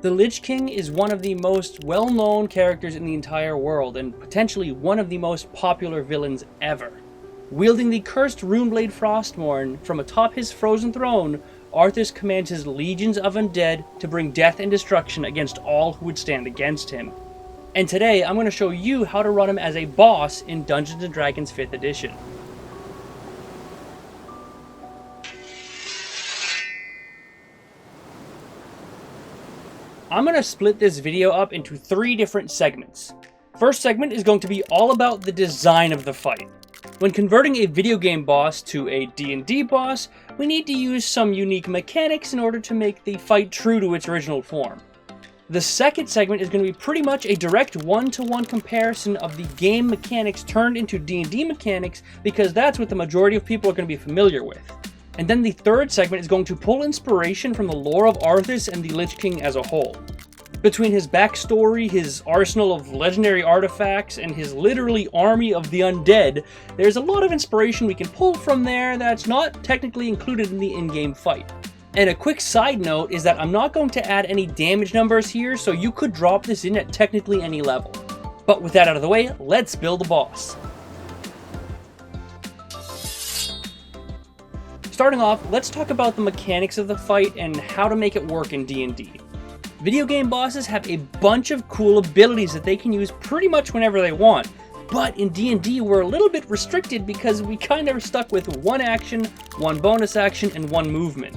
The Lich King is one of the most well-known characters in the entire world, and potentially one of the most popular villains ever. Wielding the cursed runeblade Frostmourne from atop his frozen throne, Arthas commands his legions of undead to bring death and destruction against all who would stand against him. And today, I'm going to show you how to run him as a boss in Dungeons & Dragons 5th edition. I'm going to split this video up into 3 different segments. First segment is going to be all about the design of the fight. When converting a video game boss to a D&D boss, we need to use some unique mechanics in order to make the fight true to its original form. The second segment is going to be pretty much a direct one-to-one comparison of the game mechanics turned into D&D mechanics, because that's what the majority of people are going to be familiar with. And then the third segment is going to pull inspiration from the lore of Arthas and the Lich King as a whole. Between his backstory, his arsenal of legendary artifacts, and his literally army of the undead, there's a lot of inspiration we can pull from there that's not technically included in the in-game fight. And a quick side note is that I'm not going to add any damage numbers here, so you could drop this in at technically any level. But with that out of the way, let's build a boss. Starting off, let's talk about the mechanics of the fight and how to make it work in D&D. Video game bosses have a bunch of cool abilities that they can use pretty much whenever they want, but in D&D we're a little bit restricted because we kind of are stuck with one action, one bonus action, and one movement.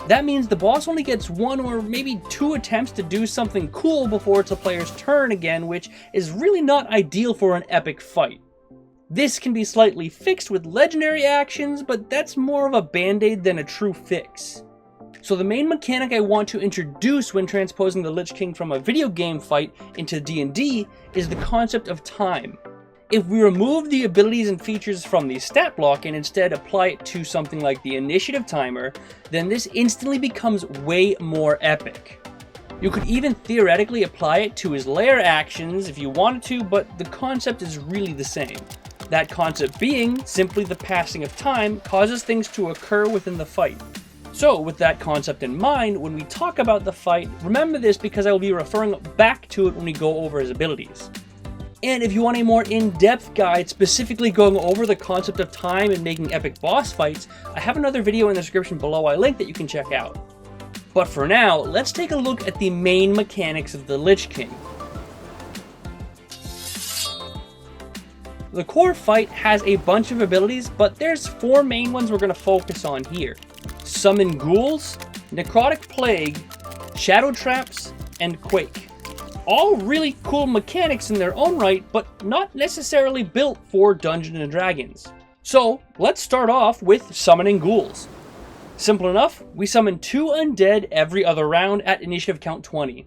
That means the boss only gets 1 or maybe 2 attempts to do something cool before it's the player's turn again, which is really not ideal for an epic fight. This can be slightly fixed with legendary actions, but that's more of a band-aid than a true fix. So the main mechanic I want to introduce when transposing the Lich King from a video game fight into D&D is the concept of time. If we remove the abilities and features from the stat block and instead apply it to something like the initiative timer, then this instantly becomes way more epic. You could even theoretically apply it to his lair actions if you wanted to, but the concept is really the same. That concept being, simply the passing of time causes things to occur within the fight. So with that concept in mind, when we talk about the fight, remember this because I will be referring back to it when we go over his abilities. And if you want a more in-depth guide specifically going over the concept of time and making epic boss fights, I have another video in the description below I link that you can check out. But for now, let's take a look at the main mechanics of the Lich King. The core fight has a bunch of abilities, but there's 4 main ones we're going to focus on here. Summon Ghouls, Necrotic Plague, Shadow Traps, and Quake. All really cool mechanics in their own right, but not necessarily built for Dungeons & Dragons. So, let's start off with summoning ghouls. Simple enough, we summon 2 undead every other round at initiative count 20.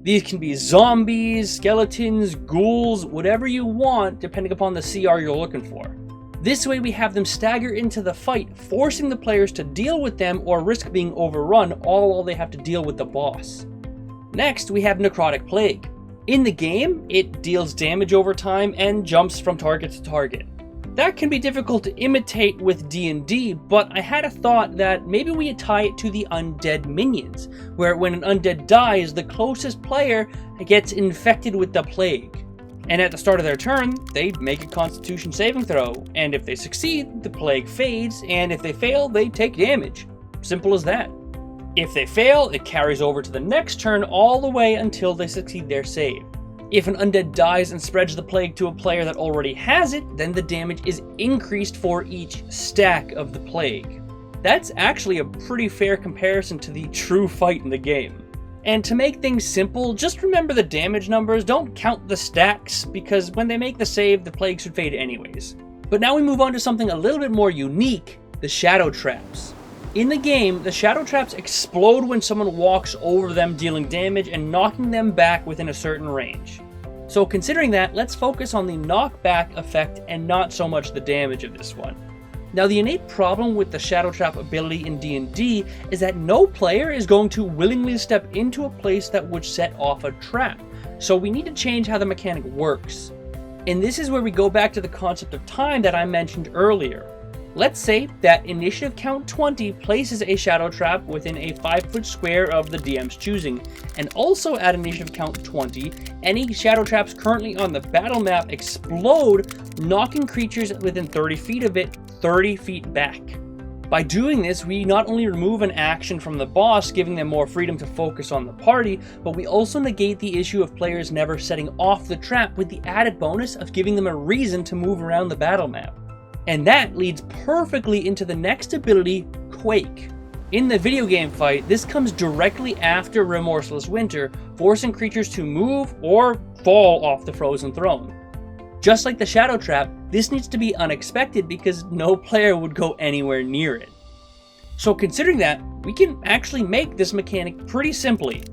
These can be zombies, skeletons, ghouls, whatever you want, depending upon the CR you're looking for. This way we have them stagger into the fight, forcing the players to deal with them or risk being overrun, all while they have to deal with the boss. Next, we have Necrotic Plague. In the game, it deals damage over time and jumps from target to target. That can be difficult to imitate with D&D, but I had a thought that maybe we tie it to the undead minions, where when an undead dies, the closest player gets infected with the plague. And at the start of their turn, they make a Constitution saving throw, and if they succeed, the plague fades, and if they fail, they take damage. Simple as that. If they fail, it carries over to the next turn all the way until they succeed their save. If an undead dies and spreads the plague to a player that already has it, then the damage is increased for each stack of the plague. That's actually a pretty fair comparison to the true fight in the game. And to make things simple, just remember the damage numbers, don't count the stacks, because when they make the save, the plague should fade anyways. But now we move on to something a little bit more unique, the Shadow Traps. In the game, the Shadow Traps explode when someone walks over them, dealing damage and knocking them back within a certain range. So considering that, let's focus on the knockback effect and not so much the damage of this one. Now, the innate problem with the Shadow Trap ability in D&D is that no player is going to willingly step into a place that would set off a trap, so we need to change how the mechanic works. And this is where we go back to the concept of time that I mentioned earlier. Let's say that initiative count 20 places a shadow trap within a 5-foot square of the DM's choosing, and also at initiative count 20, any shadow traps currently on the battle map explode, knocking creatures within 30 feet of it 30 feet back. By doing this, we not only remove an action from the boss, giving them more freedom to focus on the party, but we also negate the issue of players never setting off the trap, with the added bonus of giving them a reason to move around the battle map. And that leads perfectly into the next ability, Quake. In the video game fight, this comes directly after Remorseless Winter, forcing creatures to move or fall off the frozen throne. Just like the Shadow Trap, this needs to be unexpected because no player would go anywhere near it. So considering that, we can actually make this mechanic pretty simply.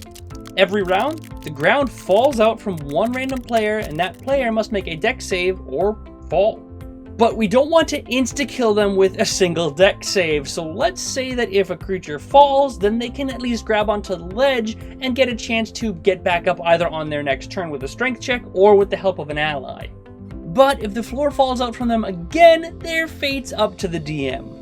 Every round, the ground falls out from one random player, and that player must make a dex save or fall. But we don't want to insta-kill them with a single dex save, so let's say that if a creature falls, then they can at least grab onto the ledge and get a chance to get back up either on their next turn with a strength check or with the help of an ally. But if the floor falls out from them again, their fate's up to the DM.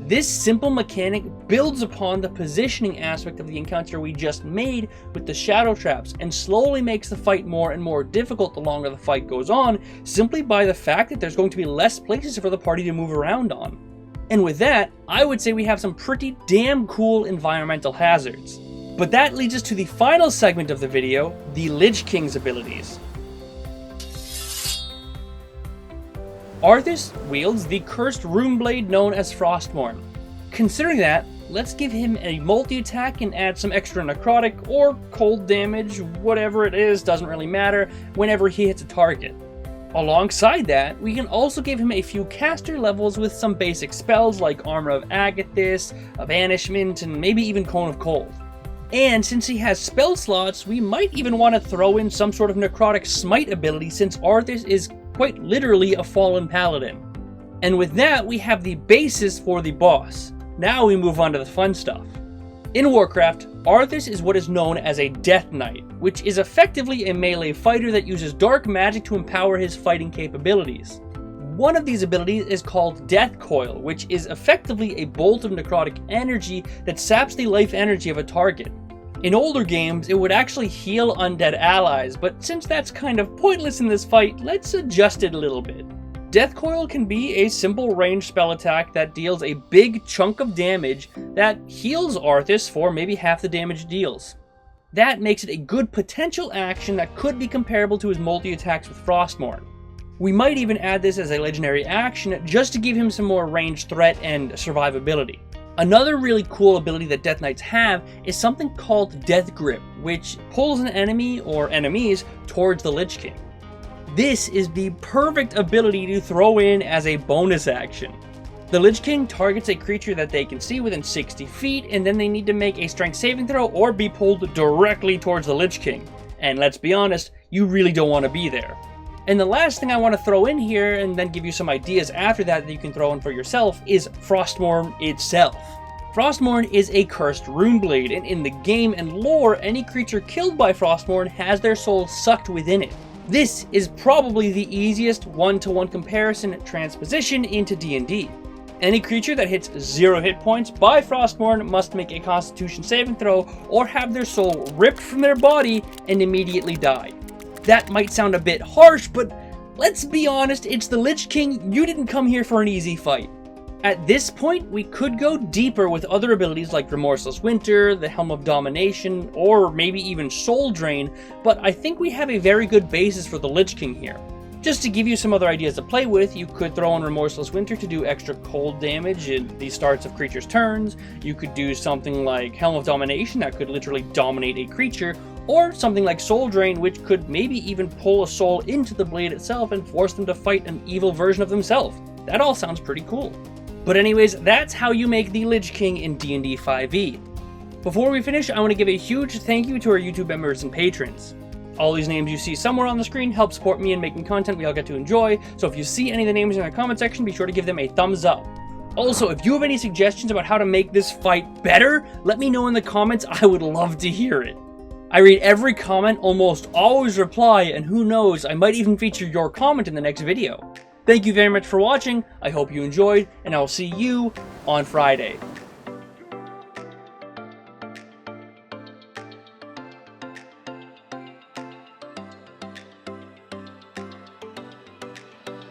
This simple mechanic builds upon the positioning aspect of the encounter we just made with the shadow traps, and slowly makes the fight more and more difficult the longer the fight goes on, simply by the fact that there's going to be less places for the party to move around on. And with that, I would say we have some pretty damn cool environmental hazards. But that leads us to the final segment of the video, the Lich King's abilities. Arthas wields the cursed rune blade known as Frostmourne. Considering that, let's give him a multi-attack and add some extra necrotic or cold damage, whatever it is, doesn't really matter, whenever he hits a target. Alongside that, we can also give him a few caster levels with some basic spells like Armor of Agathis, Banishment, and maybe even Cone of Cold. And since he has spell slots, we might even want to throw in some sort of necrotic smite ability, since Arthas is quite literally a fallen paladin. And with that, we have the basis for the boss. Now we move on to the fun stuff. In Warcraft, Arthas is what is known as a Death Knight, which is effectively a melee fighter that uses dark magic to empower his fighting capabilities. One of these abilities is called Death Coil, which is effectively a bolt of necrotic energy that saps the life energy of a target. In older games, it would actually heal undead allies, but since that's kind of pointless in this fight, let's adjust it a little bit. Death Coil can be a simple ranged spell attack that deals a big chunk of damage that heals Arthas for maybe half the damage it deals. That makes it a good potential action that could be comparable to his multi-attacks with Frostmourne. We might even add this as a legendary action just to give him some more ranged threat and survivability. Another really cool ability that Death Knights have is something called Death Grip, which pulls an enemy or enemies towards the Lich King. This is the perfect ability to throw in as a bonus action. The Lich King targets a creature that they can see within 60 feet, and then they need to make a strength saving throw or be pulled directly towards the Lich King. And let's be honest, you really don't want to be there. And the last thing I want to throw in here, and then give you some ideas after that you can throw in for yourself, is Frostmourne itself. Frostmourne is a cursed rune blade, and in the game and lore, any creature killed by Frostmourne has their soul sucked within it. This is probably the easiest one-to-one comparison transposition into D&D. Any creature that hits 0 hit points by Frostmourne must make a Constitution saving throw or have their soul ripped from their body and immediately die. That might sound a bit harsh, but let's be honest, it's the Lich King. You didn't come here for an easy fight. At this point, we could go deeper with other abilities like Remorseless Winter, the Helm of Domination, or maybe even Soul Drain, but I think we have a very good basis for the Lich King here. Just to give you some other ideas to play with, you could throw in Remorseless Winter to do extra cold damage in the starts of creatures' turns. You could do something like Helm of Domination that could literally dominate a creature, or something like Soul Drain, which could maybe even pull a soul into the blade itself and force them to fight an evil version of themselves. That all sounds pretty cool. But anyways, that's how you make the Lich King in D&D 5e. Before we finish, I want to give a huge thank you to our YouTube members and patrons. All these names you see somewhere on the screen help support me in making content we all get to enjoy, so if you see any of the names in the comment section, be sure to give them a thumbs up. Also, if you have any suggestions about how to make this fight better, let me know in the comments. I would love to hear it. I read every comment, almost always reply, and who knows, I might even feature your comment in the next video. Thank you very much for watching. I hope you enjoyed, and I'll see you on Friday.